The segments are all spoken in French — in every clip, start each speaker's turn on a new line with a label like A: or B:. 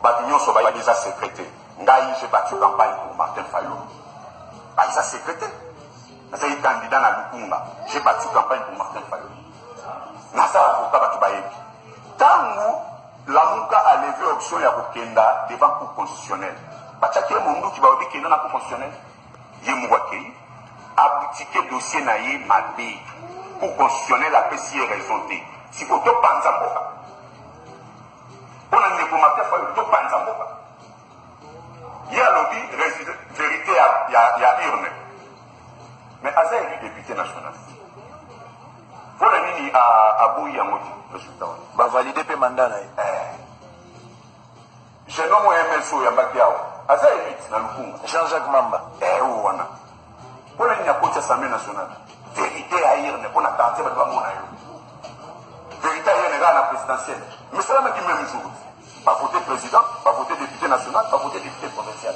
A: Batunion Sobaï déjà secrétaire. Ngaï, j'ai battu campagne pour Martin Fayot. Bah, il a secrétaire. C'est un candidat à Lukunga. J'ai battu campagne pour Martin Fayot. Nasa avocat battu Bayebi. Tango, la Mouka a levé option ya Bokenda devant Cour constitutionnelle. Batchaki Moundou qui va dire qu'il y a une Cour constitutionnelle. Yemouakei a boutiqué dossier naïe Mabé. Cour constitutionnelle a fait raison. Si vous avez Panzamboka. On a une Martin Fayot, vous avez Panzamboka. Il y a lobby, vérité, il y a urne. Mais Aza est député national. Faut le mini à Bouy à Moti, résultat.
B: Va valider le mandat.
A: Je nomme MSO Yabakiao. Aza est dans le Congo.
B: Jean-Jacques Mamba.
A: Oh, on a. Faut le mini à Côte Assemblée nationale. Vérité à urne, pour la carte de Bamonayo. Vérité à urne, à la présidentielle. Mais c'est la même jour. Pas voter président, pas voter député national, pas voter député provincial.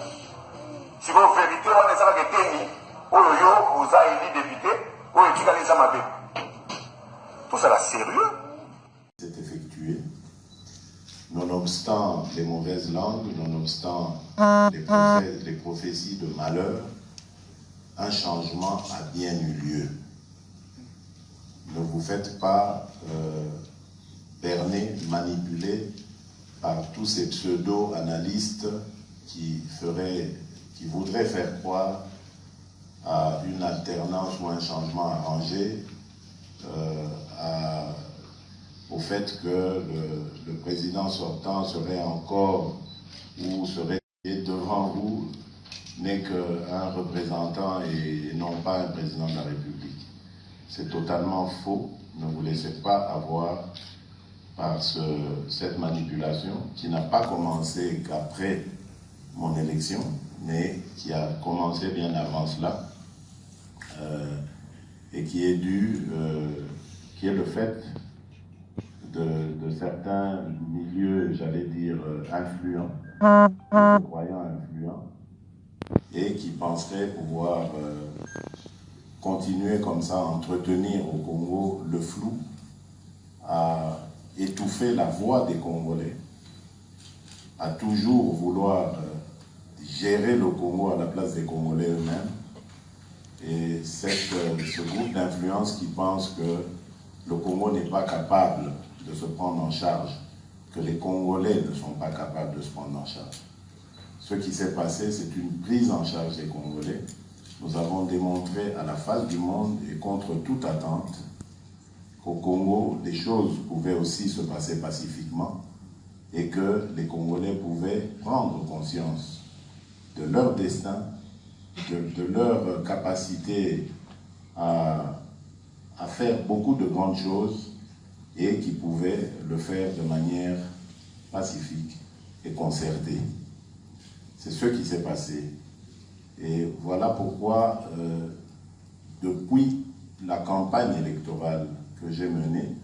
A: Si vous vérité, on est à la Téni. Vous avez élu député, vous avez élu les Amabé. Tout ça là, sérieux?
C: C'est effectué, nonobstant les mauvaises langues, nonobstant les prophéties de malheur, un changement a bien eu lieu. Ne vous faites pas berner, manipuler par tous ces pseudo-analystes qui voudraient faire croire à une alternance ou un changement arrangé, au fait que le président sortant serait encore ou serait devant vous n'est qu'un représentant et non pas un président de la République. C'est totalement faux. Ne vous laissez pas avoir par cette manipulation qui n'a pas commencé qu'après mon élection, mais qui a commencé bien avant cela. Et qui est dû, qui est le fait de certains milieux, j'allais dire, influents, de croyants influents, et qui penseraient pouvoir continuer comme ça à entretenir au Congo le flou, à étouffer la voix des Congolais, à toujours vouloir gérer le Congo à la place des Congolais eux-mêmes. Et ce groupe d'influence qui pense que le Congo n'est pas capable de se prendre en charge, que les Congolais ne sont pas capables de se prendre en charge. Ce qui s'est passé, c'est une prise en charge des Congolais. Nous avons démontré à la face du monde et contre toute attente qu'au Congo, les choses pouvaient aussi se passer pacifiquement et que les Congolais pouvaient prendre conscience de leur destin, de leur capacité à faire beaucoup de grandes choses et qui pouvaient le faire de manière pacifique et concertée. C'est ce qui s'est passé. Et voilà pourquoi, depuis la campagne électorale que j'ai menée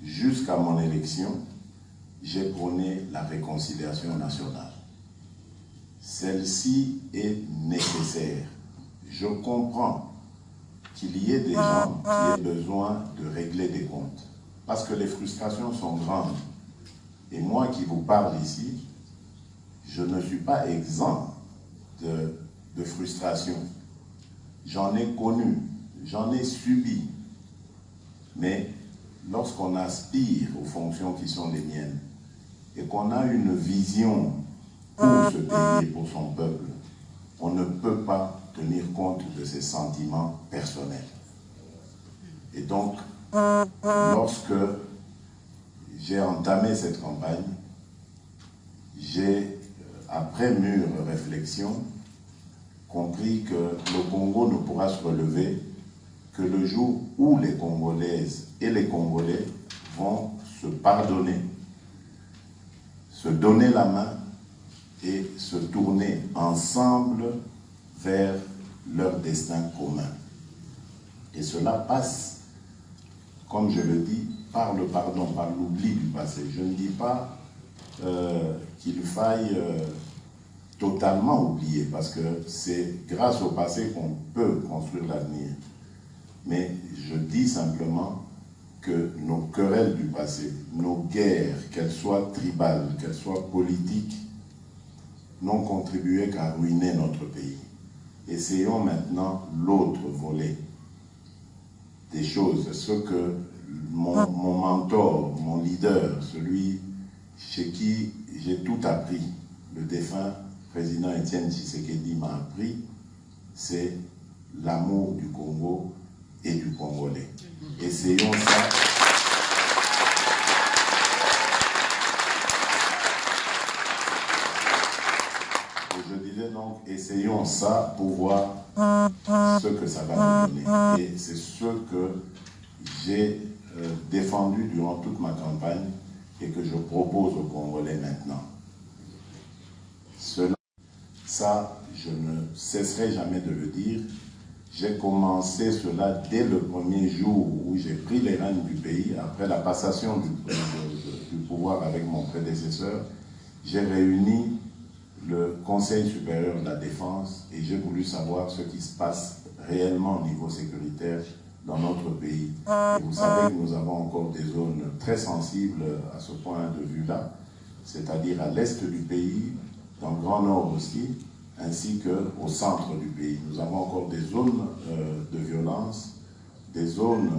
C: jusqu'à mon élection, j'ai prôné la réconciliation nationale. Celle-ci est nécessaire. Je comprends qu'il y ait des gens qui aient besoin de régler des comptes. Parce que les frustrations sont grandes. Et moi qui vous parle ici, je ne suis pas exempt de frustration. J'en ai connu, j'en ai subi. Mais lorsqu'on aspire aux fonctions qui sont les miennes et qu'on a une vision pour ce pays et pour son peuple, on ne peut pas tenir compte de ses sentiments personnels. Et donc, lorsque j'ai entamé cette campagne, j'ai, après mûre réflexion, compris que le Congo ne pourra se relever que le jour où les Congolaises et les Congolais vont se pardonner, se donner la main et se tourner ensemble vers leur destin commun. Et cela passe, comme je le dis, par le pardon, par l'oubli du passé. Je ne dis pas qu'il faille totalement oublier, parce que c'est grâce au passé qu'on peut construire l'avenir. Mais je dis simplement que nos querelles du passé, nos guerres, qu'elles soient tribales, qu'elles soient politiques, n'ont contribué qu'à ruiner notre pays. Essayons maintenant l'autre volet des choses, ce que mon mentor, mon leader, celui chez qui j'ai tout appris, le défunt président Étienne Tshisekedi m'a appris, c'est l'amour du Congo et du Congolais. Essayons ça. Et je disais donc, essayons ça pour voir ce que ça va nous donner. Et c'est ce que j'ai défendu durant toute ma campagne et que je propose aux Congolais maintenant. Ça, je ne cesserai jamais de le dire. J'ai commencé cela dès le premier jour où j'ai pris les rênes du pays, après la passation du pouvoir avec mon prédécesseur. J'ai réuni le Conseil supérieur de la défense et j'ai voulu savoir ce qui se passe réellement au niveau sécuritaire dans notre pays. Et vous savez que nous avons encore des zones très sensibles à ce point de vue-là, c'est-à-dire à l'est du pays, dans le Grand Nord aussi, ainsi qu'au centre du pays. Nous avons encore des zones de violence, des zones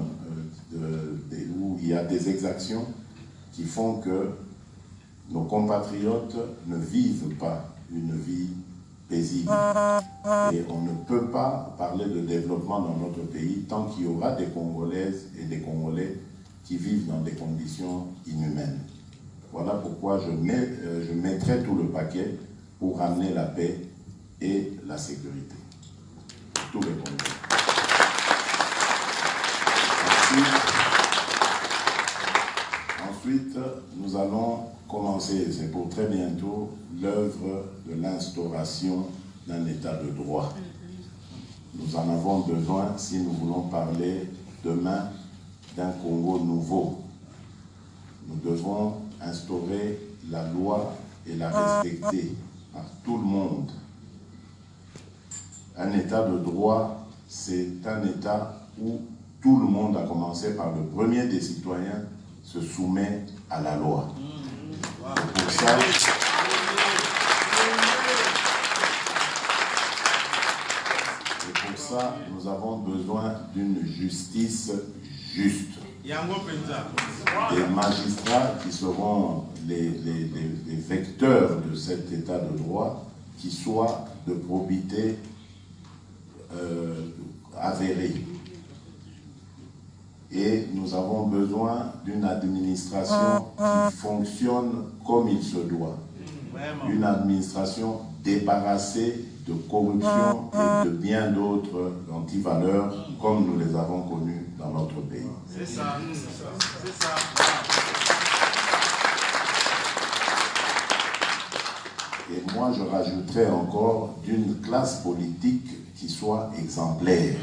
C: où il y a des exactions qui font que nos compatriotes ne vivent pas une vie paisible. Et on ne peut pas parler de développement dans notre pays tant qu'il y aura des Congolaises et des Congolais qui vivent dans des conditions inhumaines. Voilà pourquoi je mettrai tout le paquet pour ramener la paix et la sécurité. Tous les Congolais. Ensuite, nous allons commencer, c'est pour très bientôt, l'œuvre de l'instauration d'un état de droit. Nous en avons besoin si nous voulons parler demain d'un Congo nouveau. Nous devons instaurer la loi et la respecter par tout le monde. Un état de droit, c'est un état où tout le monde, à commencer par le premier des citoyens, se soumet à la loi. Et pour ça, nous avons besoin d'une justice juste. Des magistrats qui seront les vecteurs de cet état de droit, qui soient de probité avérée. Et nous avons besoin d'une administration qui fonctionne comme il se doit. Une administration débarrassée de corruption et de bien d'autres antivaleurs comme nous les avons connues dans notre pays. C'est ça, c'est ça. Et moi, je rajouterais encore d'une classe politique qui soit exemplaire.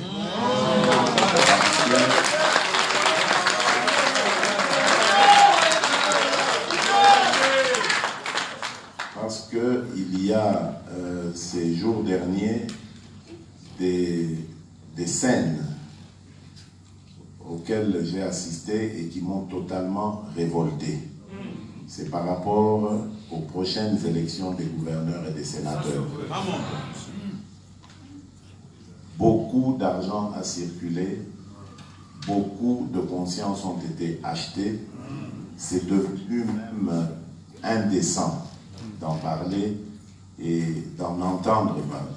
C: Parce qu'il y a ces jours derniers des scènes auxquelles j'ai assisté et qui m'ont totalement révolté. C'est par rapport aux prochaines élections des gouverneurs et des sénateurs. Beaucoup d'argent a circulé, beaucoup de consciences ont été achetées. C'est devenu même indécent d'en parler et d'en entendre parler.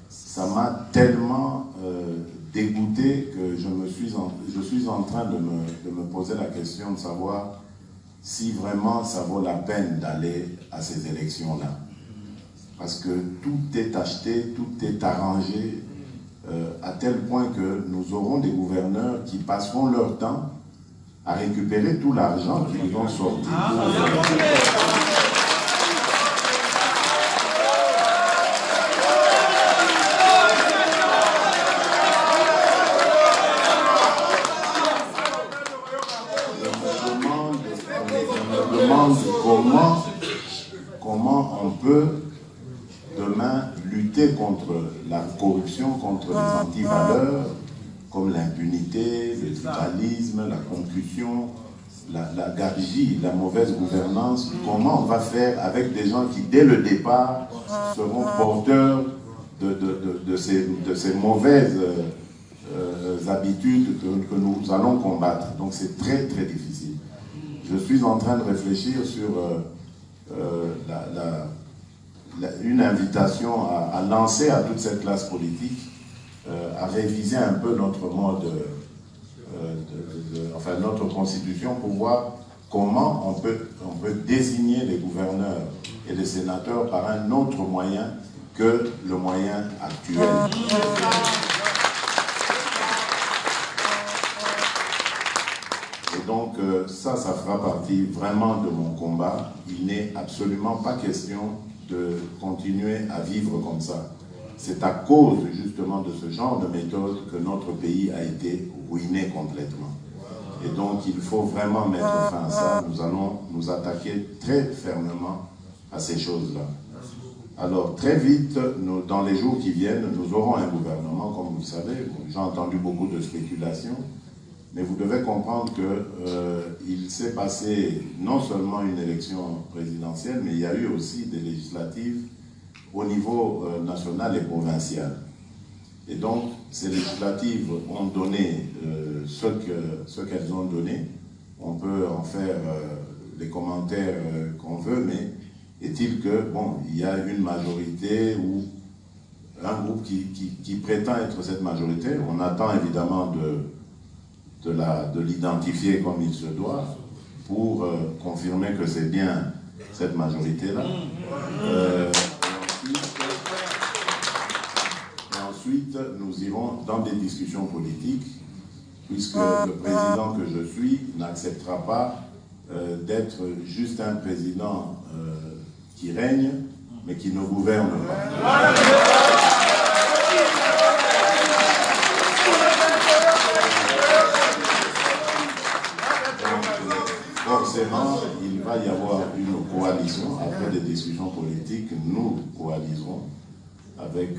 C: Ça m'a tellement dégoûté que je suis en train de me poser la question de savoir si vraiment ça vaut la peine d'aller à ces élections-là. Parce que tout est acheté, tout est arrangé, à tel point que nous aurons des gouverneurs qui passeront leur temps à récupérer tout l'argent qu'ils ont sorti. Comment on peut demain lutter contre la corruption, contre les antivaleurs comme l'impunité, le tribalisme, la concussion, la gabegie, la mauvaise gouvernance. Comment on va faire avec des gens qui, dès le départ, seront porteurs de ces mauvaises habitudes que nous allons combattre. Donc c'est très très difficile. Je suis en train de réfléchir sur une invitation à lancer à toute cette classe politique à réviser un peu notre mode, enfin notre constitution, pour voir comment on peut désigner les gouverneurs et les sénateurs par un autre moyen que le moyen actuel. Et donc ça fera partie vraiment de mon combat. Il n'est absolument pas question de continuer à vivre comme ça. C'est à cause justement de ce genre de méthode que notre pays a été ruiné complètement. Et donc il faut vraiment mettre fin à ça. Nous allons nous attaquer très fermement à ces choses-là. Alors très vite, dans les jours qui viennent, nous aurons un gouvernement, comme vous le savez. J'ai entendu beaucoup de spéculations, mais vous devez comprendre qu'il s'est passé non seulement une élection présidentielle, mais il y a eu aussi des législatives au niveau national et provincial. Et donc, ces législatives ont donné ce qu'elles ont donné. On peut en faire les commentaires qu'on veut, mais est-il que, bon, il y a une majorité ou un groupe qui prétend être cette majorité. On attend évidemment de l'identifier comme il se doit pour confirmer que c'est bien cette majorité-là. Ensuite, nous irons dans des discussions politiques, puisque le président que je suis n'acceptera pas d'être juste un président qui règne, mais qui ne gouverne pas. Forcément, il va y avoir une coalition. Après des discussions politiques, nous coaliserons avec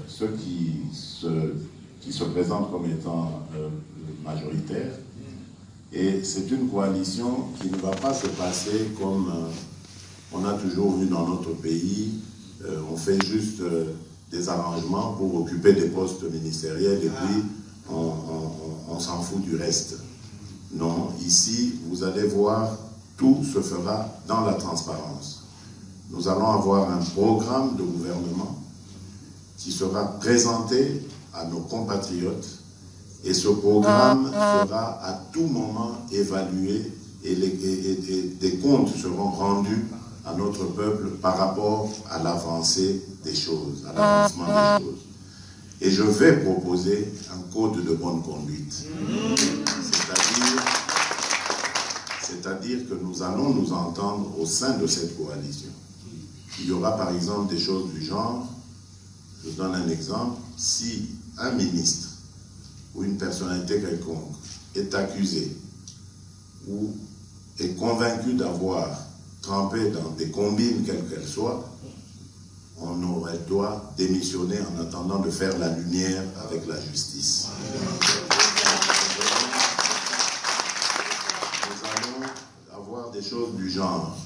C: ceux qui se présentent comme étant majoritaires. Et c'est une coalition qui ne va pas se passer comme on a toujours vu dans notre pays. On fait juste des arrangements pour occuper des postes ministériels et puis on s'en fout du reste. Non, ici, vous allez voir, tout se fera dans la transparence. Nous allons avoir un programme de gouvernement qui sera présenté à nos compatriotes et ce programme sera à tout moment évalué et des comptes seront rendus à notre peuple par rapport à l'avancée des choses, à l'avancement des choses. Et je vais proposer un code de bonne conduite. C'est-à-dire que nous allons nous entendre au sein de cette coalition. Il y aura par exemple des choses du genre, je donne un exemple, si un ministre ou une personnalité quelconque est accusé ou est convaincu d'avoir trempé dans des combines quelles qu'elles soient, on aurait doit démissionner en attendant de faire la lumière avec la justice. Nous allons avoir des choses du genre.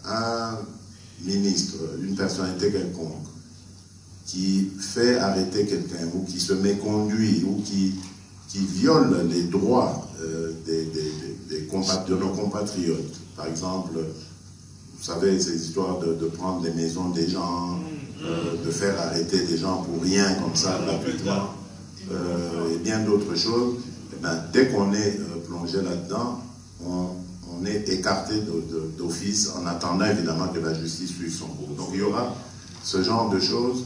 C: Un ministre, une personnalité quelconque, qui fait arrêter quelqu'un ou qui se méconduit ou qui viole les droits de nos compatriotes. Par exemple, vous savez, ces histoires de prendre les maisons des gens, de faire arrêter des gens pour rien comme ça, gratuitement, et bien d'autres choses. Et bien, dès qu'on est plongé là-dedans, on est écarté d'office en attendant évidemment que la justice suive son cours. Donc il y aura ce genre de choses,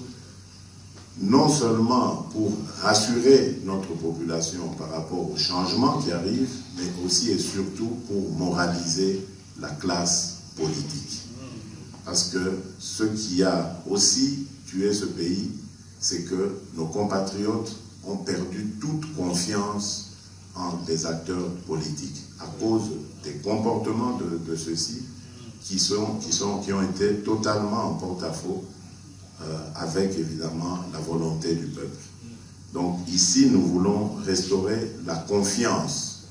C: non seulement pour rassurer notre population par rapport aux changements qui arrivent, mais aussi et surtout pour moraliser la classe politique. Parce que ce qui a aussi tué ce pays, c'est que nos compatriotes ont perdu toute confiance en des acteurs politiques à cause des comportements de ceux-ci qui ont été totalement en porte-à-faux avec évidemment la volonté du peuple. Donc ici, nous voulons restaurer la confiance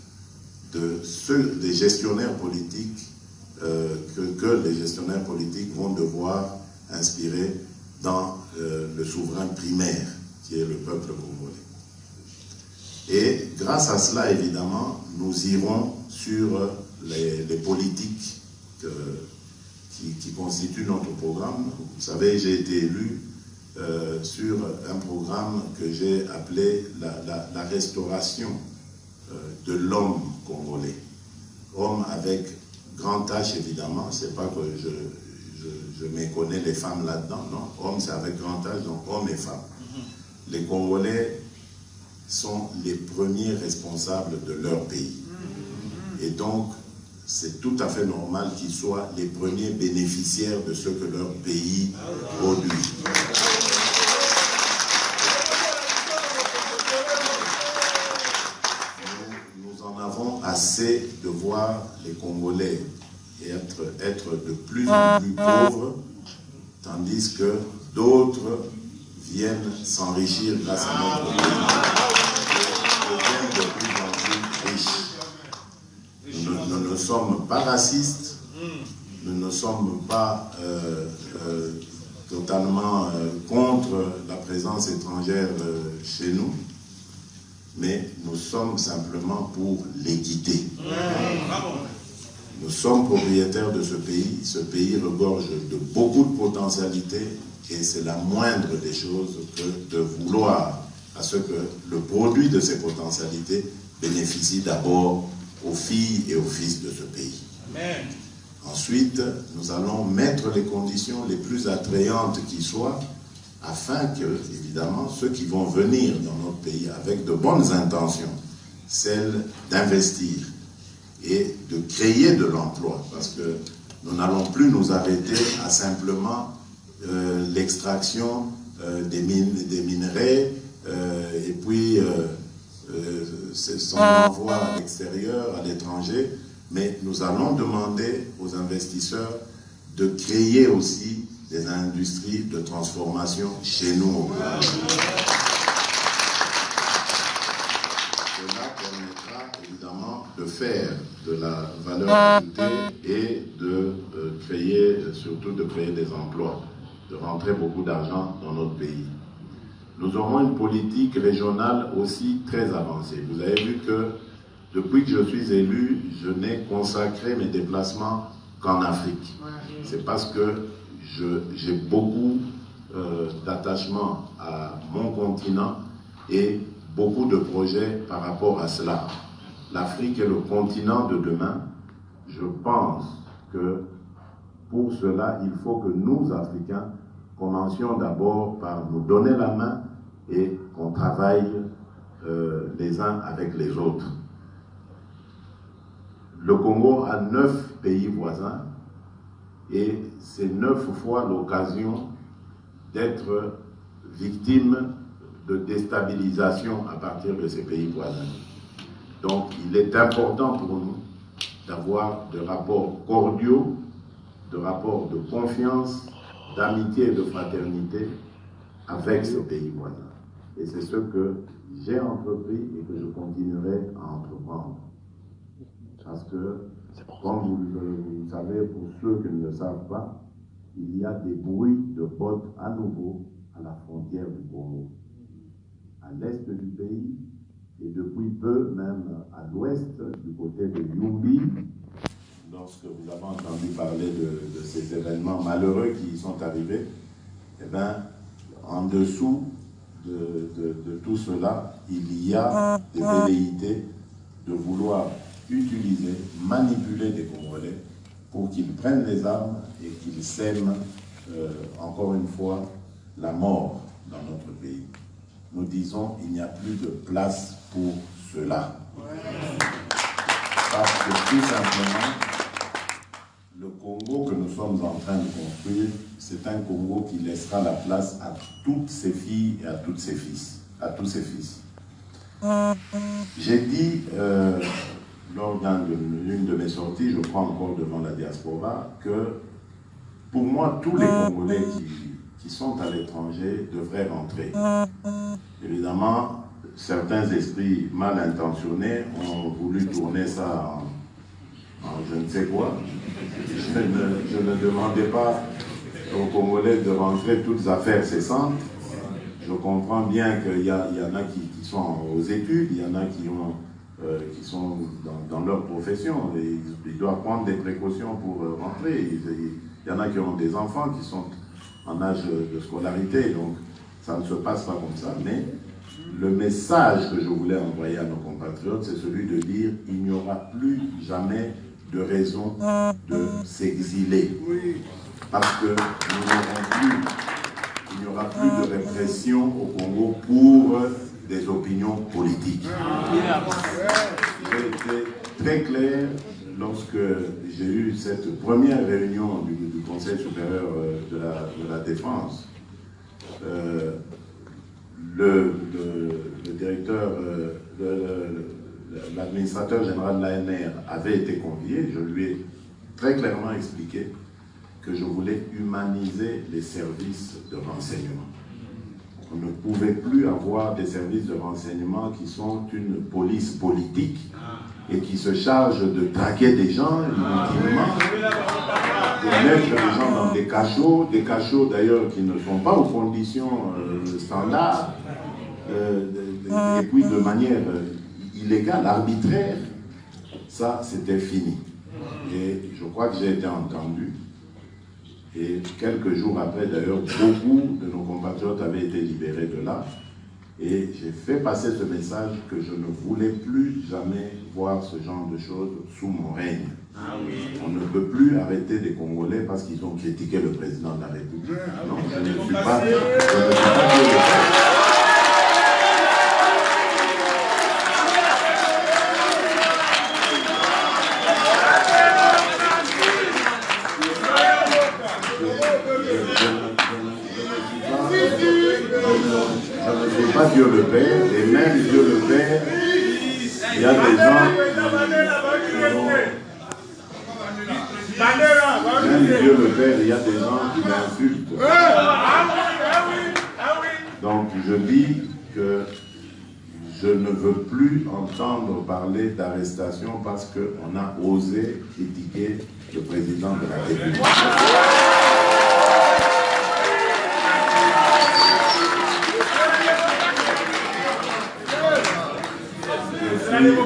C: de ceux, des gestionnaires politiques, que les gestionnaires politiques vont devoir inspirer dans le souverain primaire, qui est le peuple congolais. Et grâce à cela, évidemment, nous irons sur les politiques qui constituent notre programme. Vous savez, j'ai été élu sur un programme que j'ai appelé la restauration de l'homme congolais. Homme avec grand H, évidemment, c'est pas que je méconnais les femmes là-dedans, non. Homme, c'est avec grand H, donc homme et femme. Les Congolais sont les premiers responsables de leur pays. Et donc, c'est tout à fait normal qu'ils soient les premiers bénéficiaires de ce que leur pays produit. Nous en avons assez de voir les Congolais être de plus en plus pauvres, tandis que d'autres viennent s'enrichir grâce à notre pays. Deviennent de plus en plus riches. Nous ne sommes pas racistes, nous ne sommes pas totalement contre la présence étrangère chez nous, mais nous sommes simplement pour l'équité. Nous sommes propriétaires de ce pays regorge de beaucoup de potentialités et c'est la moindre des choses que de vouloir à ce que le produit de ces potentialités bénéficie d'abord aux filles et aux fils de ce pays. Amen. Ensuite, nous allons mettre les conditions les plus attrayantes qui soient afin que, évidemment, ceux qui vont venir dans notre pays avec de bonnes intentions, celles d'investir et de créer de l'emploi, parce que nous n'allons plus nous arrêter à simplement l'extraction des minerais et puis son envoi à l'extérieur, à l'étranger, mais nous allons demander aux investisseurs de créer aussi des industries de transformation chez nous au Congo. Cela permettra évidemment de faire de la valeur ajoutée et de créer, surtout de créer des emplois, de rentrer beaucoup d'argent dans notre pays. Nous aurons une politique régionale aussi très avancée. Vous avez vu que depuis que je suis élu, je n'ai consacré mes déplacements qu'en Afrique. C'est parce que j'ai beaucoup d'attachement à mon continent et beaucoup de projets par rapport à cela. L'Afrique est le continent de demain. Je pense que pour cela, il faut que nous, Africains, commencions d'abord par nous donner la main et qu'on travaille les uns avec les autres. Le Congo a 9 pays voisins et c'est 9 fois l'occasion d'être victime de déstabilisation à partir de ces pays voisins. Donc il est important pour nous d'avoir des rapports cordiaux, de rapports de confiance, d'amitié et de fraternité avec ces pays voisins. Et c'est ce que j'ai entrepris et que je continuerai à entreprendre. Parce que, comme vous le savez, pour ceux qui ne le savent pas, il y a des bruits de bottes à nouveau à la frontière du Congo. À l'est du pays, et depuis peu même à l'ouest, du côté de Yumbi, lorsque vous avez entendu parler de ces événements malheureux qui y sont arrivés, eh bien, en dessous de tout cela, il y a des velléités de vouloir utiliser, manipuler des Congolais pour qu'ils prennent les armes et qu'ils sèment, encore une fois, la mort dans notre pays. Nous disons qu'il n'y a plus de place pour cela. Parce que tout simplement, le Congo que nous sommes en train de construire, c'est un Congo qui laissera la place à toutes ses filles et à tous ses fils. J'ai dit lors d'une de mes sorties, je crois encore devant la diaspora, que pour moi, tous les Congolais qui sont à l'étranger devraient rentrer. Évidemment, certains esprits mal intentionnés ont voulu tourner ça en je ne sais quoi. Je ne demandais pas aux Congolais de rentrer toutes affaires cessantes. Je comprends bien qu'il y en a qui sont aux études, il y en a qui sont dans leur profession, et ils doivent prendre des précautions pour rentrer. Il y en a qui ont des enfants qui sont en âge de scolarité, donc ça ne se passe pas comme ça. Mais le message que je voulais envoyer à nos compatriotes, c'est celui de dire qu'il n'y aura plus jamais de raison de s'exiler. Parce que il n'y aura plus de répression au Congo pour des opinions politiques. J'ai été très clair lorsque j'ai eu cette première réunion du Conseil supérieur de la défense. Le directeur, l'administrateur général de l'ANR avait été convié. Je lui ai très clairement expliqué que je voulais humaniser les services de renseignement. On ne pouvait plus avoir des services de renseignement qui sont une police politique et qui se chargent de traquer des gens inutilement, de mettre les gens dans des cachots d'ailleurs qui ne sont pas aux conditions standards, et puis de manière illégale, arbitraire. Ça, c'était fini. Et je crois que j'ai été entendu. Et quelques jours après, d'ailleurs, beaucoup de nos compatriotes avaient été libérés de là. Et j'ai fait passer ce message que je ne voulais plus jamais voir ce genre de choses sous mon règne. On ne peut plus arrêter des Congolais parce qu'ils ont critiqué le président de la République. Non, je ne suis pas pas Dieu le Père, et même Dieu le Père, il y a des gens même Dieu le Père, il y a des gens qui m'insultent. Donc je dis que je ne veux plus entendre parler d'arrestation parce qu'on a osé critiquer le président de la République.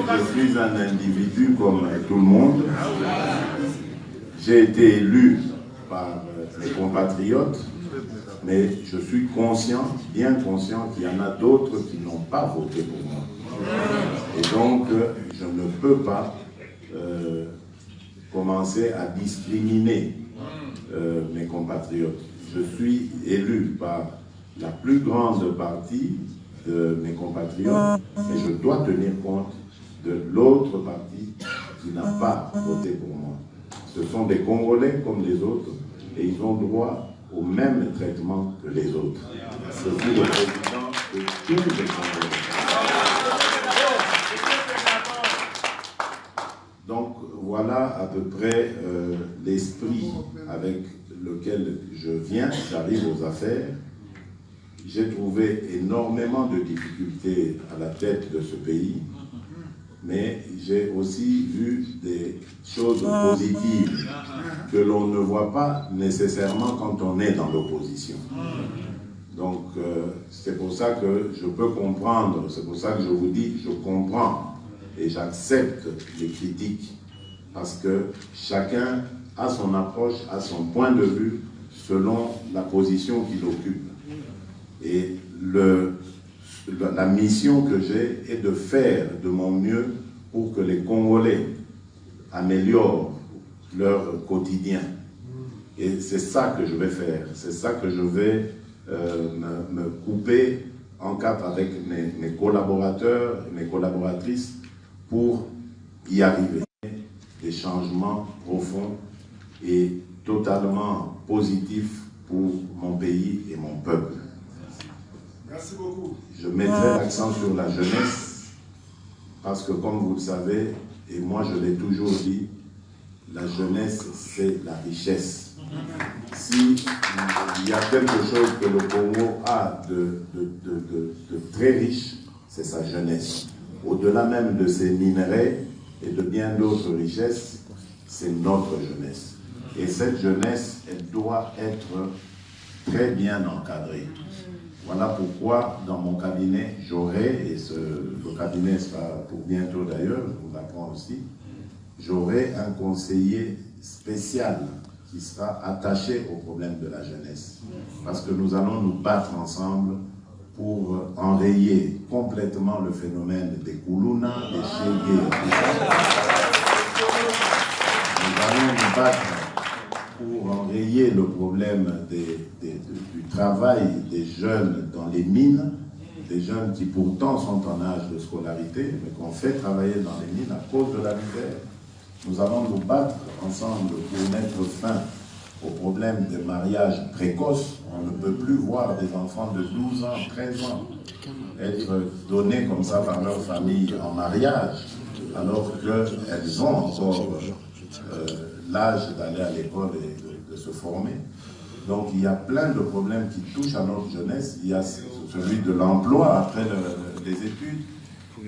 C: Je suis un individu comme tout le monde. J'ai été élu par mes compatriotes, mais je suis conscient, bien conscient, qu'il y en a d'autres qui n'ont pas voté pour moi. Et donc, je ne peux pas commencer à discriminer mes compatriotes. Je suis élu par la plus grande partie de mes compatriotes, mais je dois tenir compte de l'autre partie qui n'a pas voté pour moi. Ce sont des Congolais comme les autres et ils ont droit au même traitement que les autres. Je suis le président de tous les Congolais. Donc voilà à peu près l'esprit avec lequel je viens, j'arrive aux affaires. J'ai trouvé énormément de difficultés à la tête de ce pays, mais j'ai aussi vu des choses positives que l'on ne voit pas nécessairement quand on est dans l'opposition. Donc c'est pour ça que je peux comprendre, c'est pour ça que je vous dis, je comprends et j'accepte les critiques, parce que chacun a son approche, a son point de vue selon la position qu'il occupe. Et la mission que j'ai est de faire de mon mieux pour que les Congolais améliorent leur quotidien. Et c'est ça que je vais faire, c'est ça que je vais me couper en quatre avec mes collaborateurs et mes collaboratrices pour y arriver. Des changements profonds et totalement positifs pour mon pays et mon peuple.
D: Merci beaucoup.
C: Je mettrai l'accent sur la jeunesse parce que, comme vous le savez, et moi je l'ai toujours dit, la jeunesse c'est la richesse. si il y a quelque chose que le Congo a de très riche, c'est sa jeunesse. Au-delà même de ses minerais et de bien d'autres richesses, c'est notre jeunesse. Et cette jeunesse, elle doit être très bien encadrée. Voilà pourquoi, dans mon cabinet, j'aurai, et le cabinet sera pour bientôt d'ailleurs, je vous l'apprends aussi, j'aurai un conseiller spécial qui sera attaché au problème de la jeunesse. Parce que nous allons nous battre ensemble pour enrayer complètement le phénomène des Koulouna, des Chégué. Nous allons nous battre pour enrayer le problème du travail des jeunes dans les mines, des jeunes qui pourtant sont en âge de scolarité, mais qu'on fait travailler dans les mines à cause de la misère. Nous allons nous battre ensemble pour mettre fin au problème des mariages précoces. On ne peut plus voir des enfants de 12 ans, 13 ans être donnés comme ça par leur famille en mariage, alors qu'elles ont encore l'âge d'aller à l'école et de se former. Donc il y a plein de problèmes qui touchent à notre jeunesse. Il y a celui de l'emploi après les études.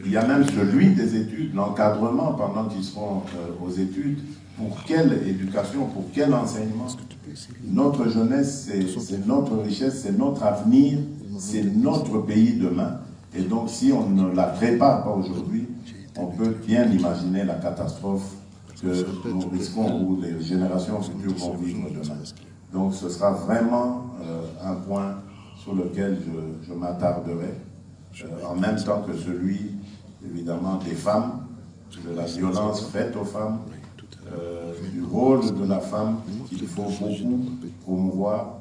C: Il y a même celui des études, l'encadrement pendant qu'ils seront aux études. Pour quelle éducation, pour quel enseignement? Notre jeunesse, c'est notre richesse, c'est notre avenir, c'est notre pays demain. Et donc si on ne la prépare pas aujourd'hui, on peut bien imaginer la catastrophe que nous risquons ou les générations futures vont vivre demain. Donc ce sera vraiment un point sur lequel je m'attarderai, en même temps que celui, évidemment, des femmes, de la violence faite aux femmes, du rôle de la femme qu'il faut beaucoup promouvoir.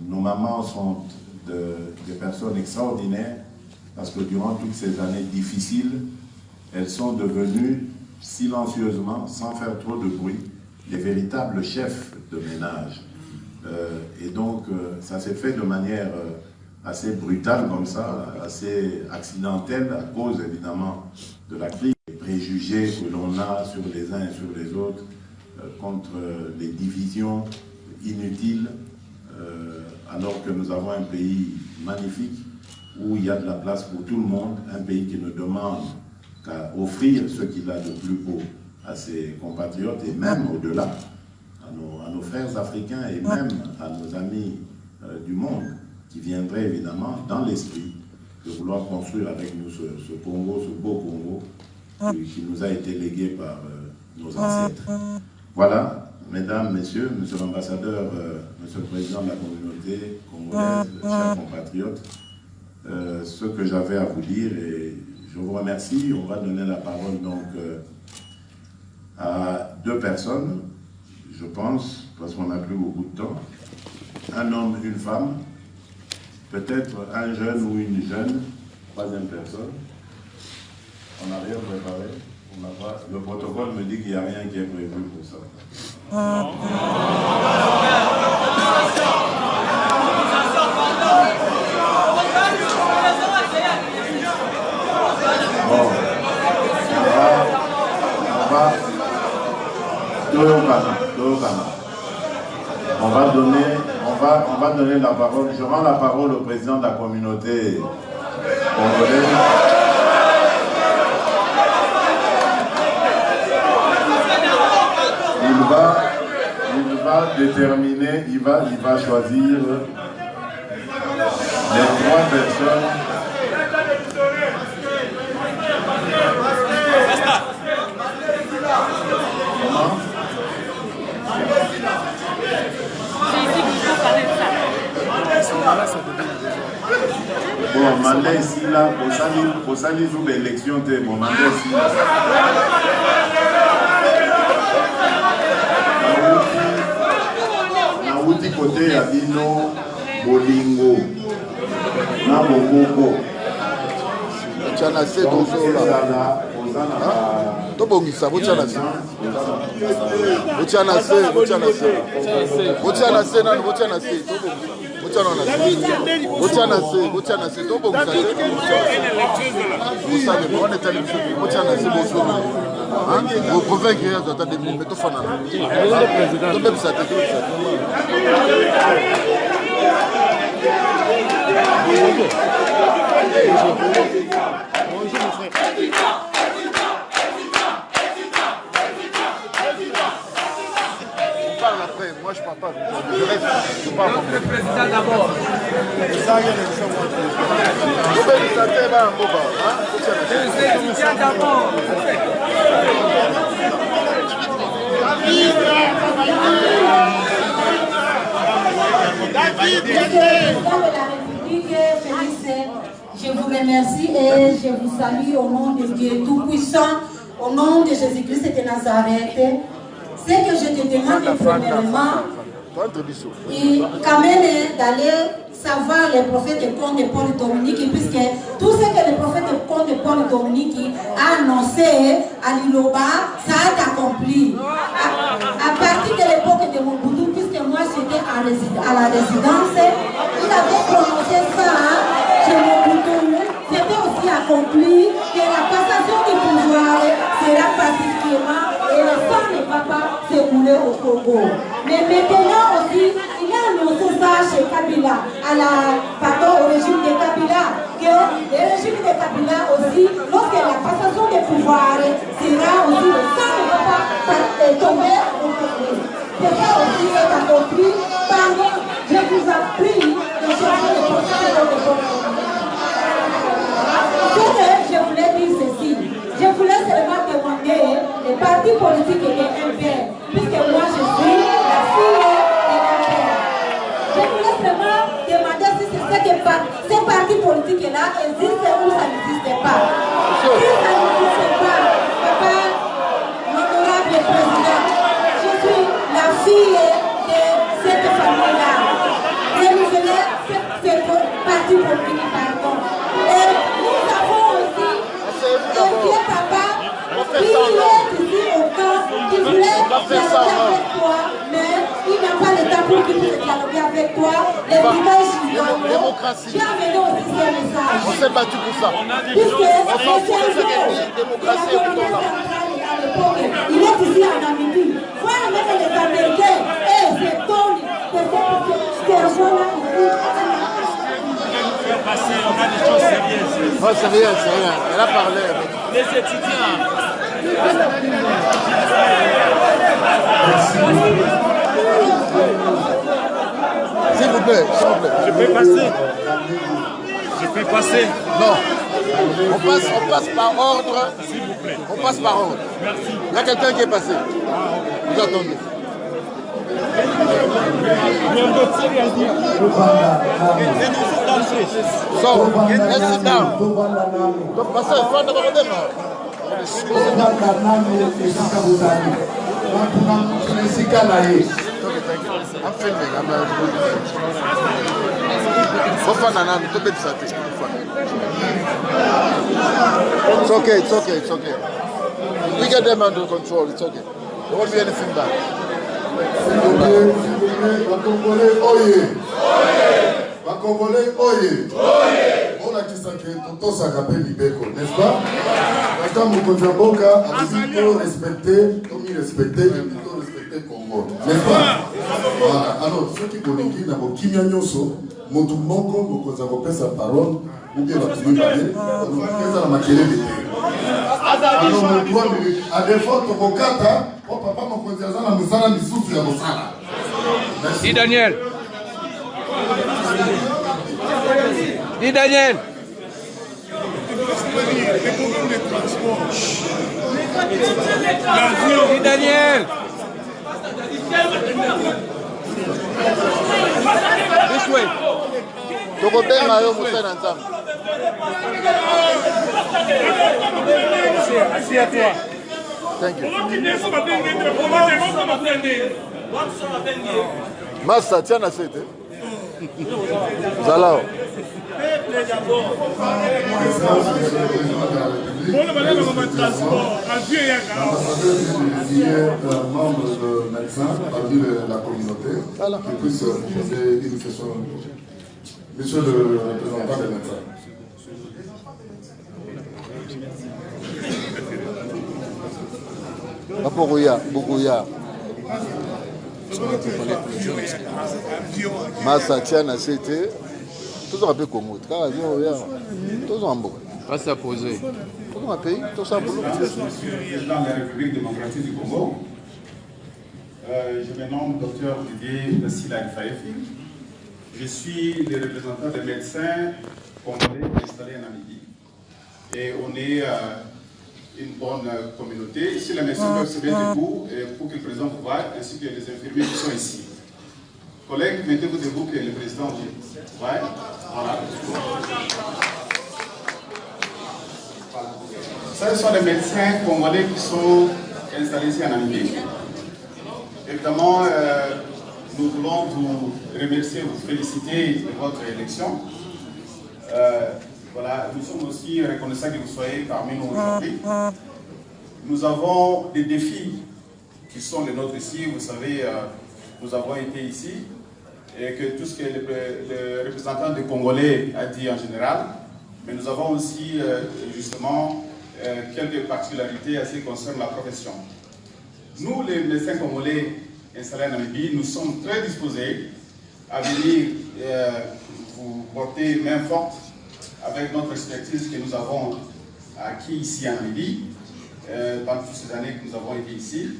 C: Nos mamans sont des personnes extraordinaires parce que durant toutes ces années difficiles, elles sont devenues silencieusement, sans faire trop de bruit, les véritables chefs de ménage. Et donc, ça s'est fait de manière assez brutale comme ça, assez accidentelle, à cause évidemment de la crise, des préjugés que l'on a sur les uns et sur les autres, contre les divisions inutiles, alors que nous avons un pays magnifique où il y a de la place pour tout le monde, un pays qui ne demande qu'à offrir ce qu'il a de plus beau à ses compatriotes et même au-delà, à nos frères africains et même à nos amis du monde qui viendraient évidemment dans l'esprit de vouloir construire avec nous ce Congo, ce beau Congo qui nous a été légué par nos ancêtres. Voilà, mesdames, messieurs, monsieur l'ambassadeur, monsieur le président de la communauté congolaise, chers compatriotes, ce que j'avais à vous dire, et je vous remercie. On va donner la parole donc à deux personnes, je pense, parce qu'on n'a plus beaucoup de temps. Un homme, une femme, peut-être un jeune ou une jeune, troisième personne. On n'a rien préparé. Le protocole me dit qu'il n'y a rien qui est prévu pour ça. Bon, on va donner la parole. Je rends la parole au président de la communauté congolaise. Il va déterminer, il va choisir les trois personnes. Comment? Bon, mandé ici là, pour ça, ils ont l'élection, bon, mandé ici là. Nauti côté ya bino bolingo na bokoko
E: Botiana se dozola tobongisa botiana se botiana se botiana se botiana se nani botiana se botiana se tobongisa se botiana se botiana se Vous pouvez écrire dans ta démo, mais tout fan. Même ça,
F: Bonjour mon frère.
E: On parle après, moi je parle pas. Je reste, je parle.
F: Le président d'abord. Président d'abord.
G: Monsieur le Président de la République, Félix, je vous remercie et je vous salue au nom de Dieu Tout-Puissant, au nom de Jésus-Christ de Nazareth. Ce que je te demande premièrement, et quand même d'aller savoir les prophètes de Comte de Paul Dominique, puisque tout ce que le prophète de Comte de Paul Dominique a annoncé à l'Iloba, ça a été accompli. À partir de l'époque de Mobutu, puisque moi j'étais à la résidence, il avait prononcé ça chez Mobutu, c'était aussi accompli que la passation du pouvoir sera pacifiquement et le sang ne va pas s'écouler au Congo. Mais maintenant aussi, il a annoncé ça chez Kabila, au régime de Kabila, que le régime de Kabila aussi, lorsque la passation des pouvoirs sera aussi, le sang ne va pas tomber au Congo. C'est ça aussi est accompli. Pardon, je vous en prie de chercher le procès de Congo. Je voulais dire ceci. Je voulais seulement demander les partis politiques et les MPR, puisque moi je suis la fille de MPR. Je voulais seulement demander si ces partis politiques-là existent ou ça n'existe pas. Si ça n'existe pas, papa, l'honorable président, je suis la fille de cette famille-là. Renouveler ces partis politiques, pardon. Et nous avons aussi un vieux papa qui est ici au camp, qui voulait dialoguer avec toi, mais il n'a pas le temps pour qu'il puisse dialoguer avec toi. Les villages
E: démocratie.
G: J'ai amené aussi ce message.
E: On s'est battu pour ça.
G: Puisque
E: On s'en fout de ce qu'elle dit, démocratie et tout là.
G: Il est ici en Namibie. Voir même les Américains et ces tonnes de ces personnes-là ici.
F: On a des choses sérieuses.
E: Oh, c'est rien, c'est rien. Elle a parlé.
F: Les étudiants.
E: S'il vous plaît, s'il vous plaît.
F: Je peux passer. Je peux passer.
E: Non. On passe par ordre.
F: S'il vous plaît.
E: On passe par ordre.
F: Merci.
E: Il y a quelqu'un qui est passé. Vous attendez. So, let's sit down. Donc, passez, il faut d'abord I'm filming. It's okay, it's okay, it's okay. We get them under control, it's okay. There won't be anything bad.
C: Congolais, oye! On a qui s'appelle Toto Sakapé Libeko, n'est-ce pas? Quand Mokonzaboka a dit qu'il faut respecter, comme il respectait, il faut respecter le Congo, n'est-ce pas? Voilà. Alors, ceux qui connaissent, n'ont pas Kimia Nyoso, Motumoko, Mokonzaboka sa parole, ou bien la Toumi Balé, on a la maquille de thé. Alors, mon 3 minutes, à défaut, Tokokata, oh papa, Mokonzaboka, la Moussala, Missoufi, la Moussala.
F: Dis Daniel. Dis Daniel. Dis Daniel. This way.
E: Tokotenga yo Moussa ensemble.
F: Assis à toi.
E: Thank you. Massa, tiens la sete. Zalao.
C: Membre de médecins parmi la communauté qui puisse poser une question. Monsieur le représentant des médecins.
E: Bapogoya, Bogoya. Massa Tiana, c'était. Tous un peu Congo. Tous en beau.
H: Pas ça poser.
E: Tout un pays, tout ça boulot.
D: Je suis président de la République démocratique du Congo. Je me nomme Dr Didier Sila Fayefi. Je suis le représentant des médecins congolais installés en Namibie. Et on est une bonne communauté. Ici, les médecins peuvent se mettre debout pour que le président vous voie, ainsi que les infirmiers qui sont ici. Collègues, mettez-vous debout que le président vous voie. Voilà. Ce sont les médecins congolais qui sont installés ici en Namibie. Évidemment, nous voulons vous remercier, vous féliciter de votre élection. Voilà, nous sommes aussi reconnaissants que vous soyez parmi nous aujourd'hui. Nous avons des défis qui sont les nôtres ici. Vous savez, nous avons été ici et que tout ce que le représentant des Congolais a dit en général, mais nous avons aussi justement quelques particularités à ce qui concerne la profession. Nous, les médecins congolais installés en Namibie, nous sommes très disposés à venir vous porter main forte avec notre expertise que nous avons acquis ici en Namibie, pendant toutes ces années que nous avons été ici,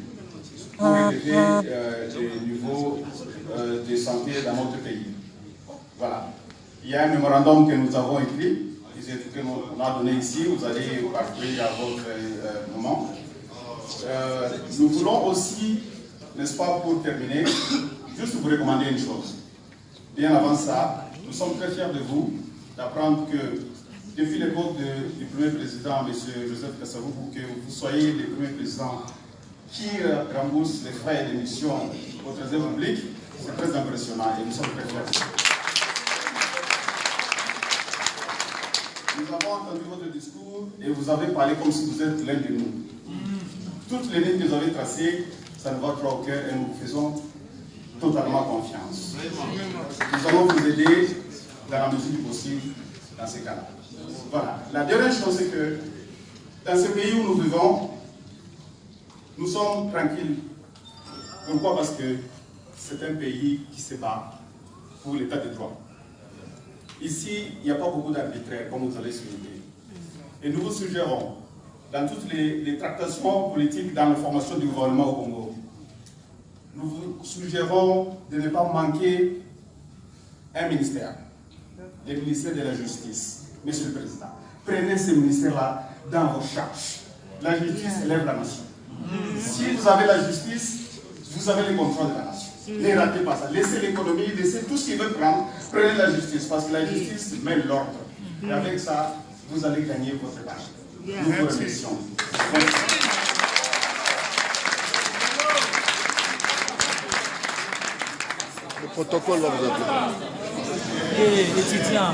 D: pour élever les niveaux de santé dans notre pays. Voilà. Il y a un mémorandum que nous avons écrit, qu'on a donné ici, vous allez parcourir à votre moment. Nous voulons aussi, n'est-ce pas, pour terminer, juste vous recommander une chose. Bien avant ça, nous sommes très fiers de vous, d'apprendre que depuis l'époque du premier président, M. Joseph Kasavubu, pour que vous soyez le premier président qui rembourse les frais d'émission au Trésor public, c'est très impressionnant et nous sommes très fiers. Nous avons entendu votre discours et vous avez parlé comme si vous êtes l'un de nous. Toutes les lignes que vous avez tracées, ça nous va trop au cœur et nous vous faisons totalement confiance. Nous allons vous aider dans la mesure du possible dans ces cas-là. Voilà. La dernière chose, c'est que dans ce pays où nous vivons, nous sommes tranquilles. Pourquoi? Parce que c'est un pays qui se bat pour l'état de droit. Ici, il n'y a pas beaucoup d'arbitraires, comme vous allez souligner. Et nous vous suggérons, dans toutes les tractations politiques dans la formation du gouvernement au Congo, nous vous suggérons de ne pas manquer un ministère, le ministère de la Justice. Monsieur le Président, prenez ce ministère-là dans vos charges. La justice élève la nation. Si vous avez la justice, vous avez le contrôle de la nation. Ne ratez pas ça. Laissez l'économie, laissez tout ce qu'ils veulent prendre. Prenez la justice, parce que la justice met l'ordre. Et avec ça, vous allez gagner votre tâche. Nous vous remercions.
E: Le protocole, là, vous avez.
I: Étudiant.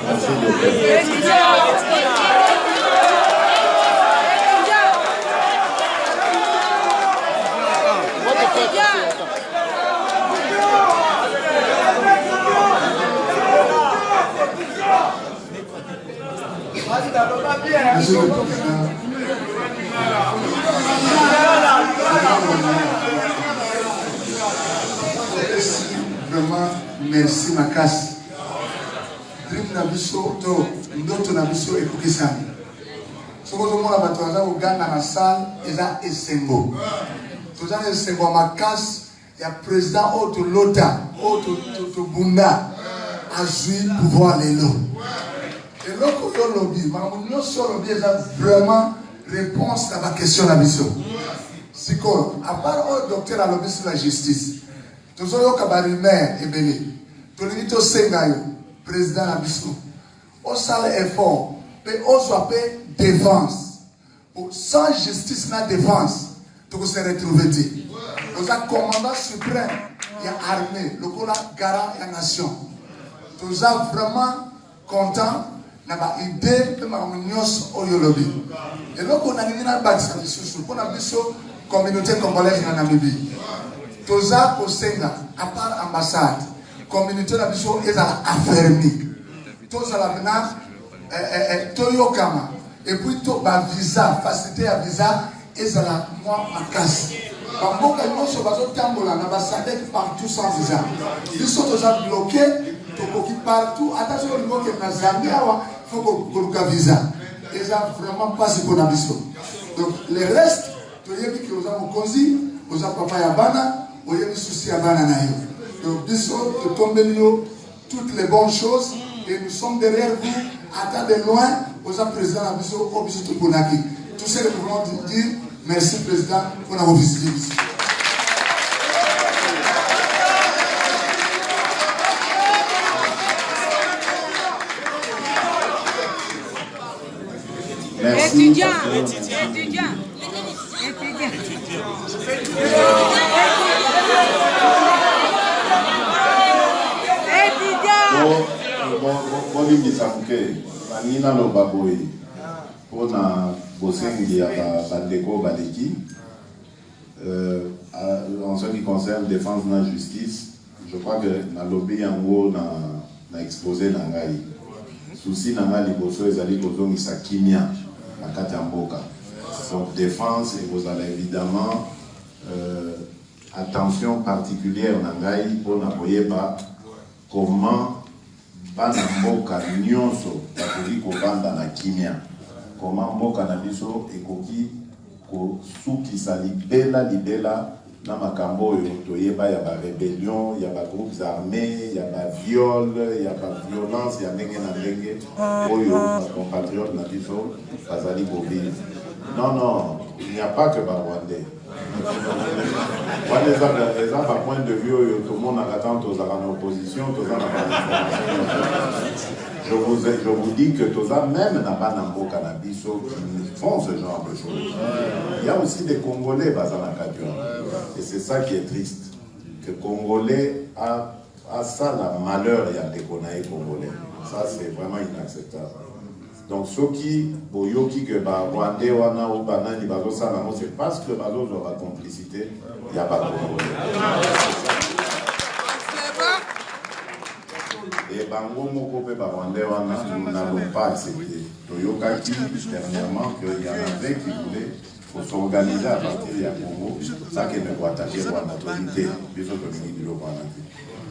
J: Monsieur le Président, vraiment merci Makasi. Dream Nabiso, Ndoto Nabiso et Koukisami. Ce que nous avons dans la salle, c'est Essengo. Nous avons Essengo Makasi, il y a le président de l'OTA, de Bunda, a joué pouvoir les lots. Et là, le lobby, nous sommes vraiment réponse à ma question à la mission. C'est quoi? À part un docteur à lobby sur la justice, nous avons un maire et belé. Nous avons un Sengayo, président de la mission. On sale effort, mais on soit fait défense. Sans justice, na défense, nous se retrouver. Nous avons commandant suprême, il y a armée, le garant de la nation. Nous sommes vraiment contents. Naba idée de ma unios au yolobi. Et donc on a mis un bâtiment pour la communauté congolaise en Namibie. Toza au Senga, à part ambassade, communauté la mission est affermie. Toza la vena Toyokama. Et puis to ba visa, facilité à visa ezala mwa makasi bamboka nyonso bazotambola na basadek partout sans visa biso toza bloqué tokoki partout ata soki olingi okende na Zambie awa faut koluka visa eza vraiment mpasi mpona biso donc le reste toyebi ke oza mokonzi oza papa ya bana oyebi susi ya bana na yo donc biso totombeli yo toutes les bonnes choses et nous sommes derrière vous ata de loin oza président na biso o biso toponaki tout ce que nous voulons dire merci président pour avoir visité ici.
C: Merci.
H: Étudiant.
C: Nina lo baboy pour na bosengi ya bandeko baleki en ce qui concerne défense de la justice, je crois que na lobby yango na exposé na ngai souci na ngai liboso ezali kozongisa kimia na kati ya mboka. Donc défense et vous allez évidemment attention particulière na ngai pour na koyeba comment bana mboka nyonso bakoki kovanda na kimia, comment mboka na biso ekoki kosukisa libela na makambo oyo toyeba ya ba rébellion, ya ba groupes armés, ya ba viol, ya ba violence ya ndenge na ndenge oyo ba compatriotes na biso bazali kovivre. Non, il n'y a pas que ba Rwandais. Les gens, par point de vue, tout le monde attend aux opposition, je vous dis que tous même n'a pas d'ambo cannabis qui font ce genre de choses. Il y a aussi des Congolais basés dans la et c'est ça qui est triste. Que Congolais a ça, la malheur, il y a des Congolais. Ça, c'est vraiment inacceptable. Donc, ceux qui, boyoki que Rwandais wana ou banani bazo ça c'est parce que bazo ont la complicité, il n'y a pas de Congolais. Et bango moko pe Rwandais wana nous n'avons pas accepté. Toyokaki dernièrement qu'il y en avait qui voulaient faut s'organiser à partir du Congo, ça qui ne doit attaquer Rwanda autorité, biso to mingi bilo Rwanda.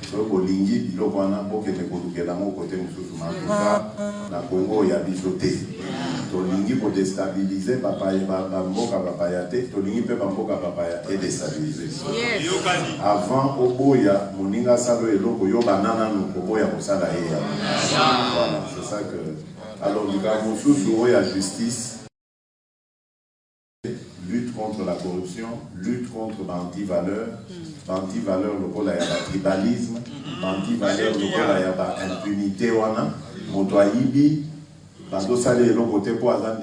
C: So kolingi bilo Rwanda pour que ne kodukela mo côté mususu makufa na Congo ya biso te. Tolingi pour déstabiliser papa ya mboka papa ya te, tolingi pe mboka papa ya te déstabiliser. Avant oboya moninga salo eloko yo banana no oboya kosala ya. Voilà, c'est ça que alors lika mususu oya justice lutte contre la corruption, lutte contre l'anti-valeur, le tribalisme, l'anti-valeur, l'impunité, moto ayibi, bando sale lo côté pour azan